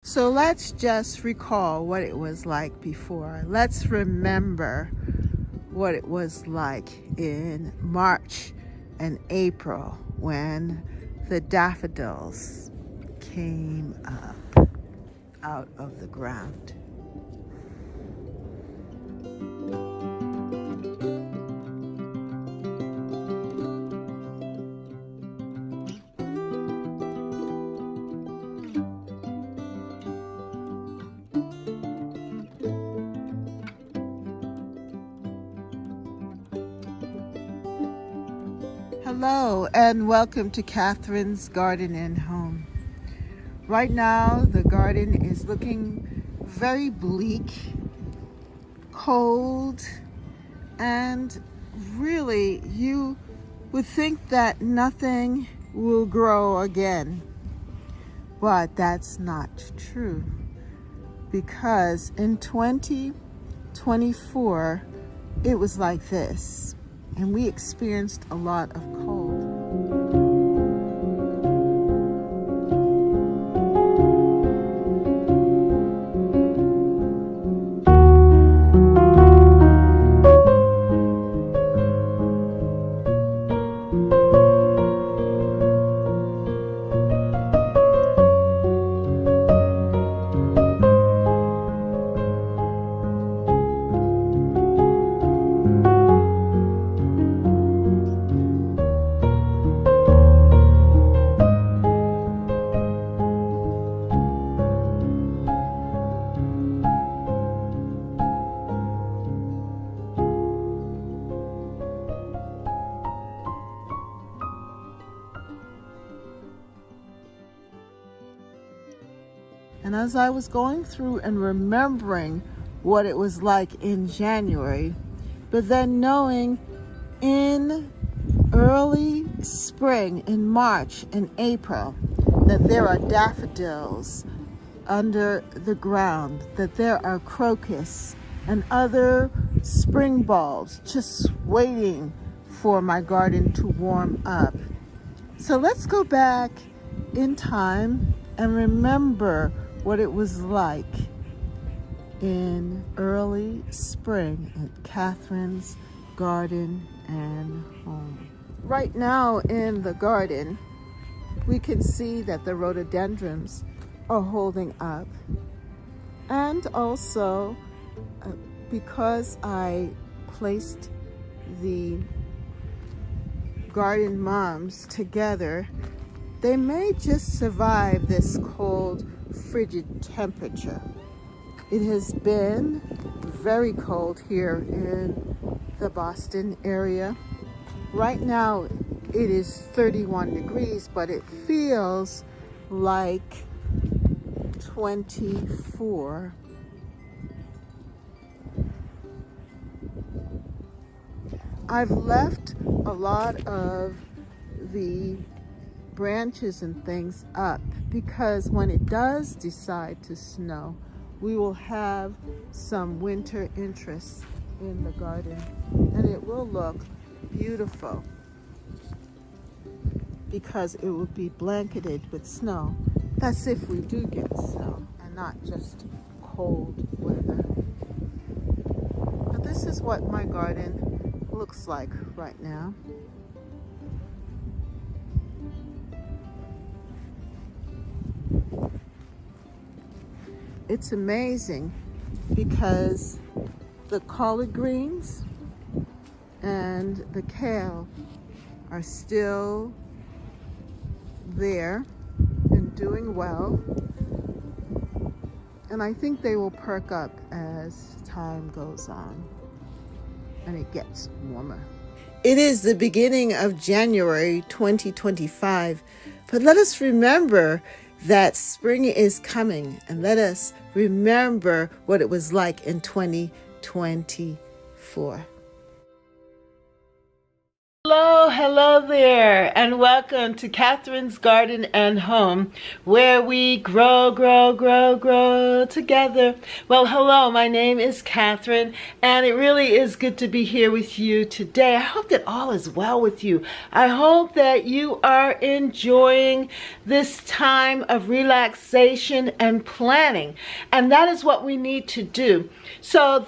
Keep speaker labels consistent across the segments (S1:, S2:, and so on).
S1: So let's just recall what it was like before. Let's remember what it was like in March and April when the daffodils came up out of the ground. Hello and welcome to Catherine's Garden and Home. Right now the garden is looking very bleak, cold, and really you would think that nothing will grow again. But that's not true, because in 2024 it was like this. And we experienced a lot of cold. And as I was going through and remembering what it was like in January, but then knowing in early spring, in March and April, that there are daffodils under the ground, that there are crocus and other spring bulbs just waiting for my garden to warm up. So let's go back in time and remember what it was like in early spring at Catherine's Garden and Home. Right now in the garden, we can see that the rhododendrons are holding up. And also, because I placed the garden moms together, they may just survive this cold, frigid temperature. It has been very cold here in the Boston area. Right now it is 31 degrees, but it feels like 24. I've left a lot of the branches and things up because when it does decide to snow, we will have some winter interest in the garden and it will look beautiful because it will be blanketed with snow. That's if we do get snow and not just cold weather. But this is what my garden looks like right now. It's amazing because the collard greens and the kale are still there and doing well. And I think they will perk up as time goes on and it gets warmer. It is the beginning of January 2025, but let us remember that spring is coming, and let us remember what it was like in 2024. Hello there, and welcome to Catherine's Garden and Home, where we grow together. Well, hello, my name is Catherine, and it really is good to be here with you today. I hope that all is well with you. I hope that you are enjoying this time of relaxation and planning, and that is what we need to do. So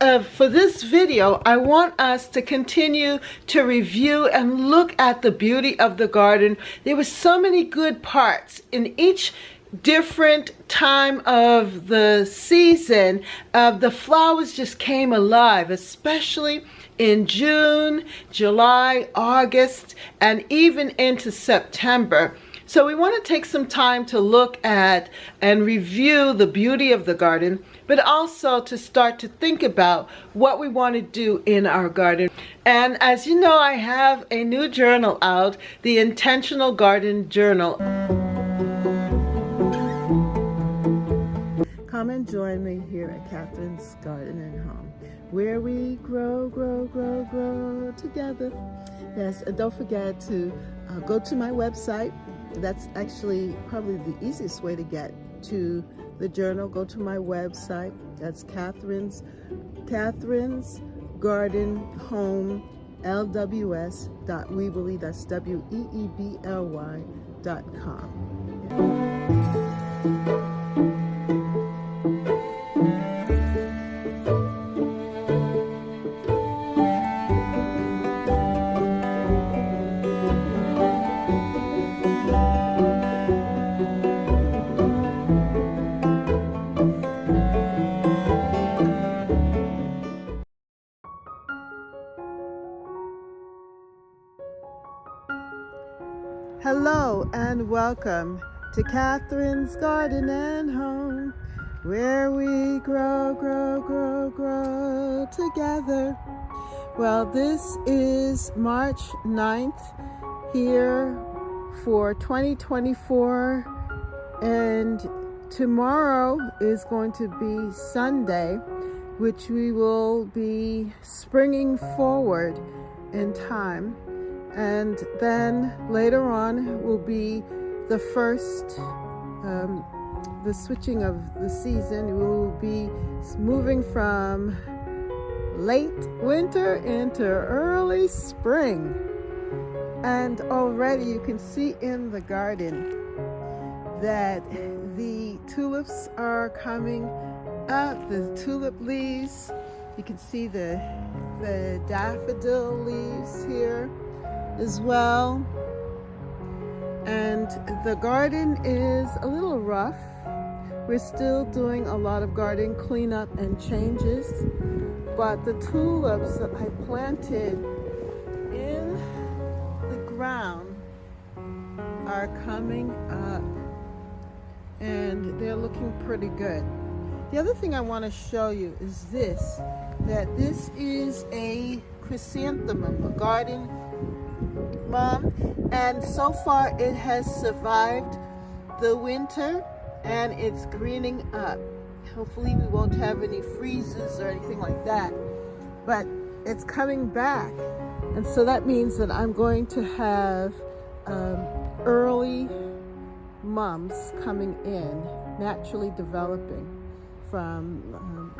S1: for this video, I want us to continue to review and look at the beauty of the garden. There were so many good parts in each different time of the season. The flowers just came alive, especially in June, July, August, and even into September. So we want to take some time to look at and review the beauty of the garden, but also to start to think about what we want to do in our garden. And as you know, I have a new journal out, the Intentional Garden Journal. Come and join me here at Catherine's Garden and Home, where we grow together. Yes, and don't forget to go to my website. That's actually probably the easiest way to get to the journal. Go to my website. That's Catherine's Garden Home LWS.weebly. That's WEEBLY.com. Hello and welcome to Catherine's Garden and Home, where we grow together. Well, this is March 9th here for 2024, and tomorrow is going to be Sunday, which we will be springing forward in time. And then later on will be the first, the switching of the season. We will be moving from late winter into early spring. And already you can see in the garden that the tulips are coming up, the tulip leaves. You can see the daffodil leaves here as well. And the garden is a little rough. We're still doing a lot of garden cleanup and changes, but the tulips that I planted in the ground are coming up, and they're looking pretty good. The other thing I want to show you is that this is a chrysanthemum, a garden mom, and so far it has survived the winter and it's greening up. Hopefully we won't have any freezes or anything like that, but it's coming back, and so that means that I'm going to have early mums coming in, naturally developing from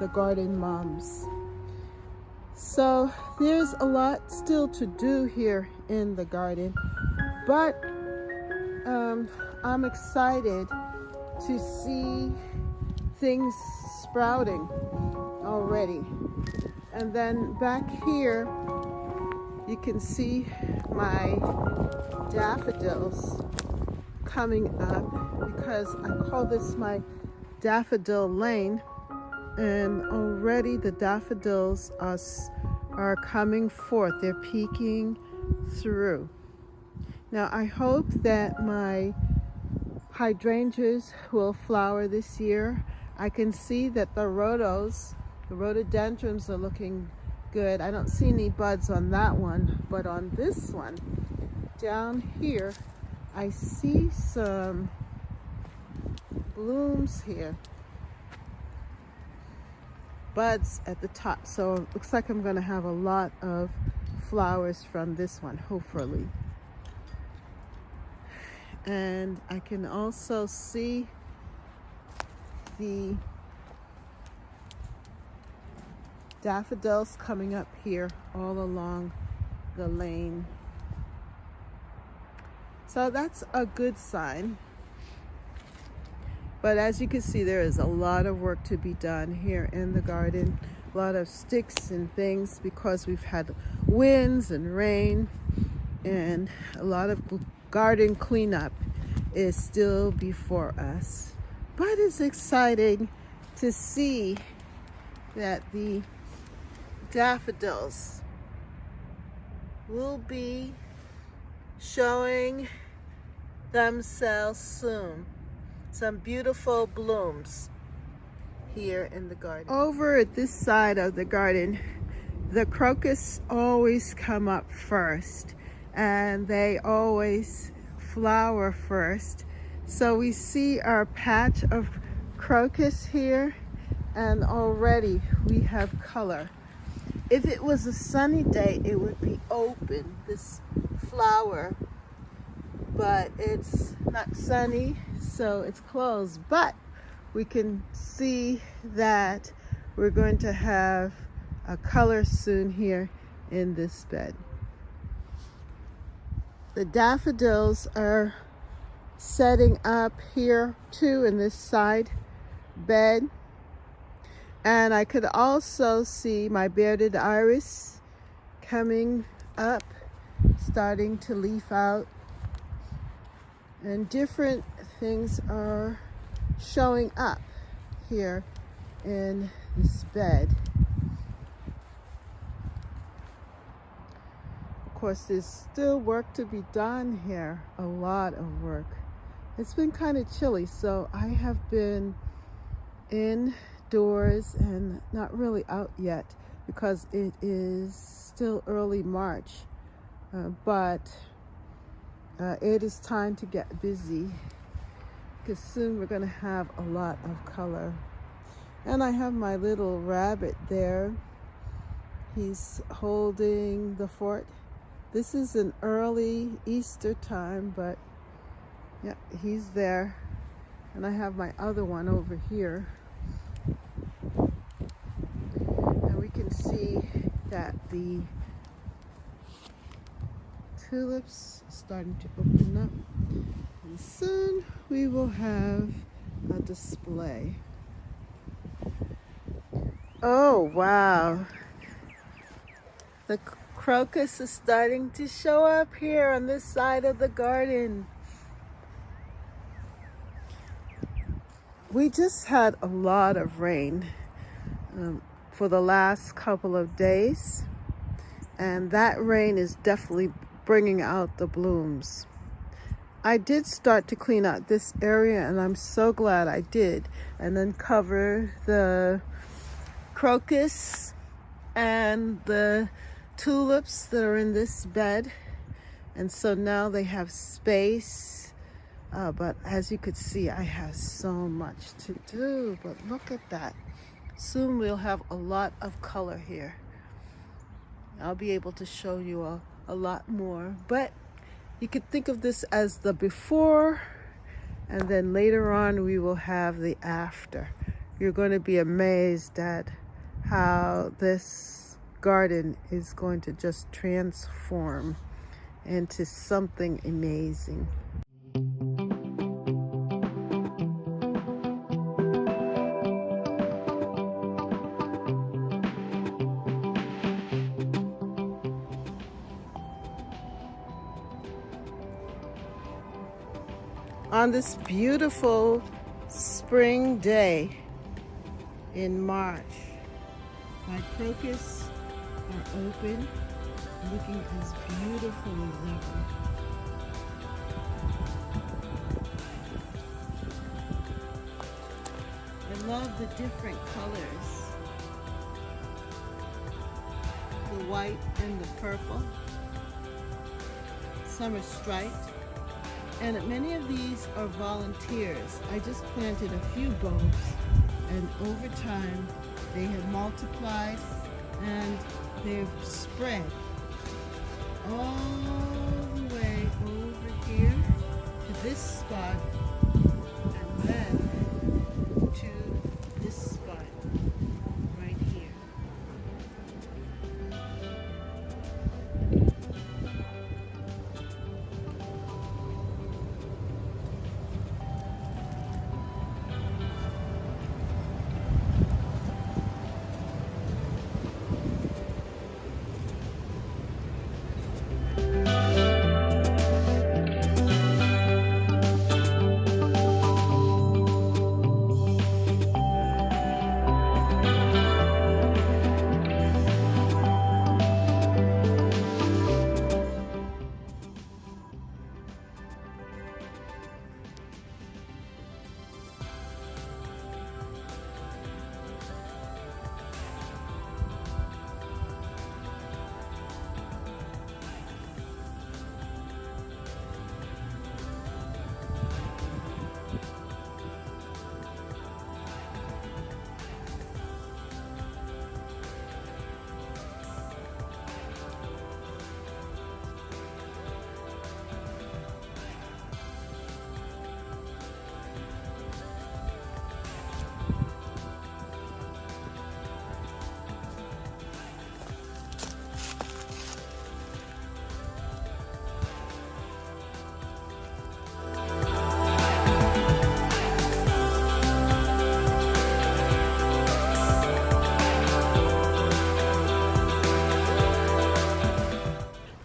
S1: the garden mums. So there's a lot still to do here in the garden, but I'm excited to see things sprouting already. And then back here you can see my daffodils coming up, because I call this my daffodil lane, and already the daffodils are coming forth. They're peeking through. Now I hope that my hydrangeas will flower this year. I can see that the rhododendrons are looking good. I don't see any buds on that one, but on this one down here I see some blooms here, buds at the top. So it looks like I'm going to have a lot of flowers from this one, hopefully. And I can also see the daffodils coming up here all along the lane. So that's a good sign. But as you can see, there is a lot of work to be done here in the garden. A lot of sticks and things because we've had winds and rain, and a lot of garden cleanup is still before us. But it's exciting to see that the daffodils will be showing themselves soon. Some beautiful blooms here in the garden. Over at this side of the garden, the crocus always come up first, and they always flower first. So we see our patch of crocus here, and already we have color. If it was a sunny day, it would be open, this flower, but it's not sunny, so it's closed. But we can see that we're going to have a color soon here in this bed. The daffodils are setting up here too in this side bed. And I could also see my bearded iris coming up, starting to leaf out. And different things are showing up here in this bed. Of course, there's still work to be done here, a lot of work. It's been kind of chilly, so I have been indoors and not really out yet because it is still early March, but it is time to get busy because soon we're going to have a lot of color. And I have my little rabbit there. He's holding the fort. This is an early Easter time, but yeah, he's there. And I have my other one over here. And we can see that the tulips are starting to open up. And soon we will have a display. Oh, wow. The crocus is starting to show up here on this side of the garden. We just had a lot of rain for the last couple of days, and that rain is definitely bringing out the blooms. I did start to clean out this area, and I'm so glad I did, and then cover the crocus and the tulips that are in this bed. And so now they have space, but as you could see, I have so much to do. But look at that. Soon we'll have a lot of color here. I'll be able to show you a lot more, but you could think of this as the before, and then later on we will have the after. You're going to be amazed at how this garden is going to just transform into something amazing. On this beautiful spring day in March, my crocus are open, looking as beautiful as ever. I love the different colors, the white and the purple. Some are striped. And many of these are volunteers. I just planted a few bulbs, and over time they have multiplied and they've spread. all the way over here to this spot and then to this spot right here.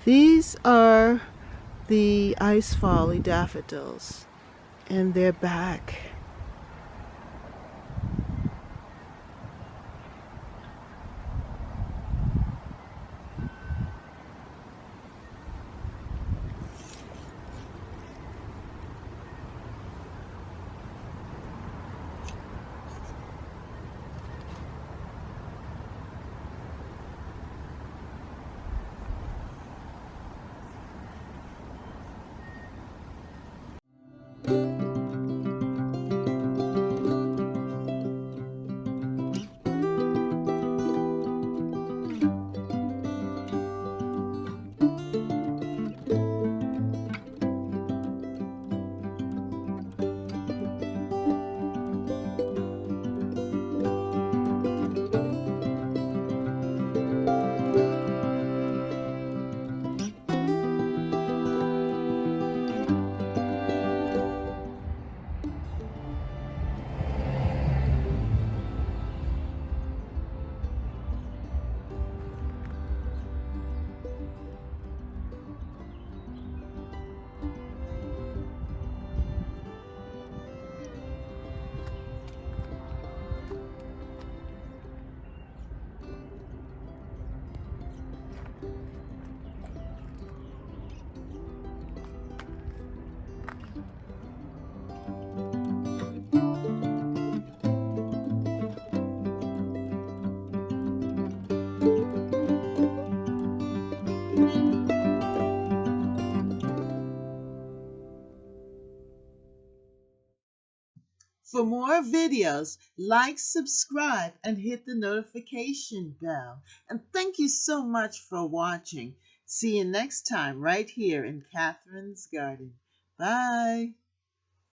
S1: These are the ice folly daffodils, and they're back. For more videos, like, subscribe, and hit the notification bell. And thank you so much for watching. See you next time right here in Catherine's Garden. Bye.